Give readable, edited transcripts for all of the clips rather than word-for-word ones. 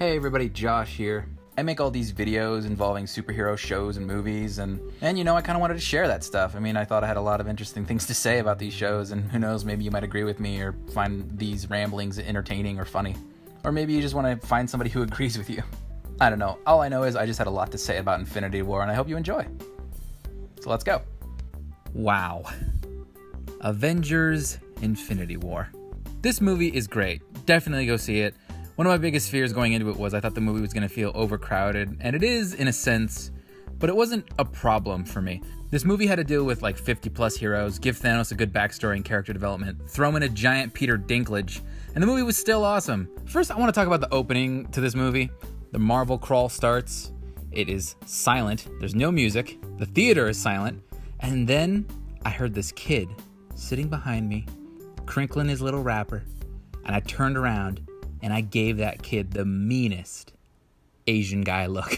Hey everybody, Josh here. I make all these videos involving superhero shows and movies, and I kind of wanted to share that stuff. I thought I had a lot of interesting things to say about these shows, and who knows, maybe you might agree with me or find these ramblings entertaining or funny. Or maybe you just want to find somebody who agrees with you. I don't know. All I know is I just had a lot to say about Infinity War, and I hope you enjoy. So let's go. Wow. Avengers Infinity War. This movie is great. Definitely go see it. One of my biggest fears going into it was I thought the movie was going to feel overcrowded, and it is in a sense, but it wasn't a problem for me. This movie had to deal with like 50 plus heroes, give Thanos a good backstory and character development, throw in a giant Peter Dinklage, and the movie was still awesome. First, I want to talk about the opening to this movie. The Marvel crawl starts. It is silent. There's no music. The theater is silent. And then I heard this kid sitting behind me, crinkling his little wrapper, and I turned around and I gave that kid the meanest Asian guy look.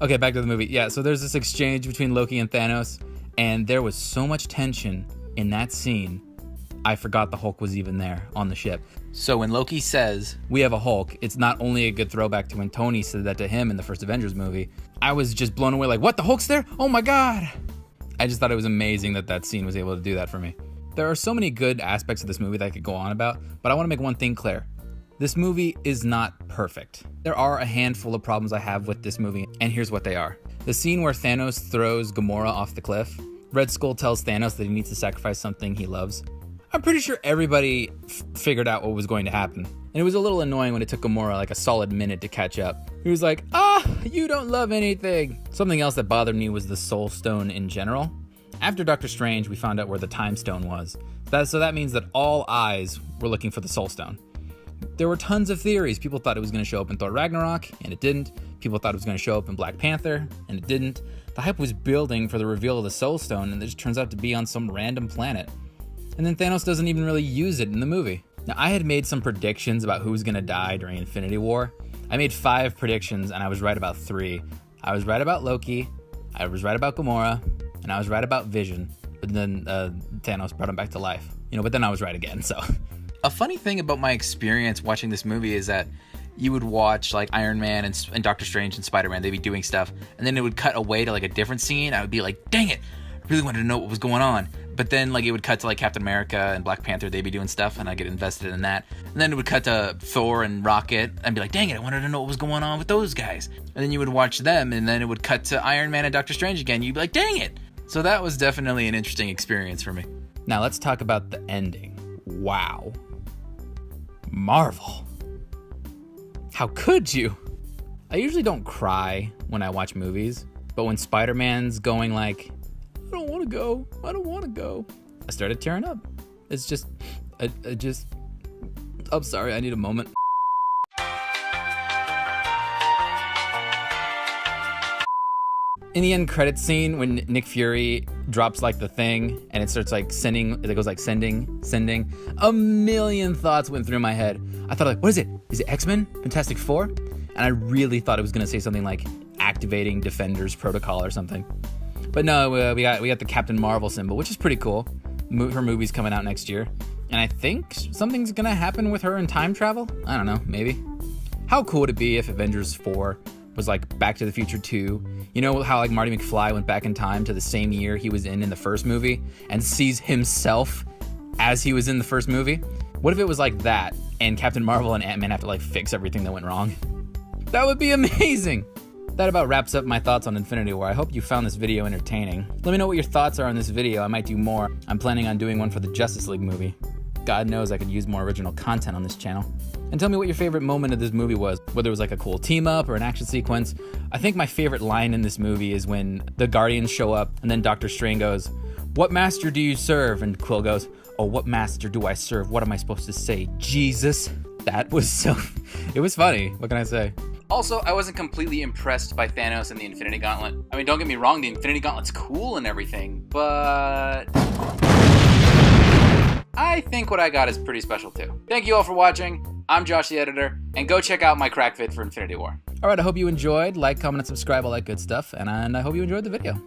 Okay, back to the movie. Yeah, so there's this exchange between Loki and Thanos, and there was so much tension in that scene, I forgot the Hulk was even there on the ship. So when Loki says, "We have a Hulk," it's not only a good throwback to when Tony said that to him in the first Avengers movie. I was just blown away, like, what, the Hulk's there? Oh my God. I just thought it was amazing that scene was able to do that for me. There are so many good aspects of this movie that I could go on about, but I want to make one thing clear. This movie is not perfect. There are a handful of problems I have with this movie, and here's what they are. The scene where Thanos throws Gamora off the cliff. Red Skull tells Thanos that he needs to sacrifice something he loves. I'm pretty sure everybody figured out what was going to happen. And it was a little annoying when it took Gamora like a solid minute to catch up. He was like, you don't love anything. Something else that bothered me was the Soul Stone in general. After Doctor Strange, we found out where the Time Stone was. So that means that all eyes were looking for the Soul Stone. There were tons of theories. People thought it was going to show up in Thor Ragnarok, and it didn't. People thought it was going to show up in Black Panther, and it didn't. The hype was building for the reveal of the Soul Stone, and it just turns out to be on some random planet. And then Thanos doesn't even really use it in the movie. Now, I had made some predictions about who was going to die during Infinity War. I made 5 predictions, and I was right about 3. I was right about Loki, I was right about Gamora, and I was right about Vision. But then Thanos brought him back to life. But then I was right again, so... A funny thing about my experience watching this movie is that you would watch like Iron Man and Doctor Strange and Spider-Man, they'd be doing stuff, and then it would cut away to like a different scene. I would be like, dang it, I really wanted to know what was going on. But then like it would cut to like Captain America and Black Panther, they'd be doing stuff, and I'd get invested in that. And then it would cut to Thor and Rocket, and be like, dang it, I wanted to know what was going on with those guys. And then you would watch them, and then it would cut to Iron Man and Doctor Strange again. You'd be like, dang it. So that was definitely an interesting experience for me. Now let's talk about the ending. Wow. Marvel. How could you? I usually don't cry when I watch movies, but when Spider-Man's going like, I don't want to go, I started tearing up. It's just, I'm sorry, I need a moment. In the end credit scene, when Nick Fury drops like the thing and it starts like sending, a million thoughts went through my head. I thought like, what is it? Is it X-Men? Fantastic Four? And I really thought it was gonna say something like activating Defenders Protocol or something. But no, we got the Captain Marvel symbol, which is pretty cool. Her movie's coming out next year. And I think something's gonna happen with her in time travel? I don't know, maybe. How cool would it be if Avengers 4 was like Back to the Future 2. You know how like Marty McFly went back in time to the same year he was in the first movie and sees himself as he was in the first movie? What if it was like that and Captain Marvel and Ant-Man have to like fix everything that went wrong? That would be amazing! That about wraps up my thoughts on Infinity War. I hope you found this video entertaining. Let me know what your thoughts are on this video. I might do more. I'm planning on doing one for the Justice League movie. God knows I could use more original content on this channel. And tell me what your favorite moment of this movie was, whether it was like a cool team up or an action sequence. I think my favorite line in this movie is when the Guardians show up and then Doctor Strange goes, "What master do you serve?" And Quill goes, "Oh, what master do I serve? What am I supposed to say? Jesus." That was it was funny. What can I say? Also, I wasn't completely impressed by Thanos and the Infinity Gauntlet. I mean, don't get me wrong, the Infinity Gauntlet's cool and everything, but I think what I got is pretty special too. Thank you all for watching. I'm Josh the editor, and go check out my crack vid for Infinity War. Alright, I hope you enjoyed. Like, comment, and subscribe, all that good stuff, and I hope you enjoyed the video.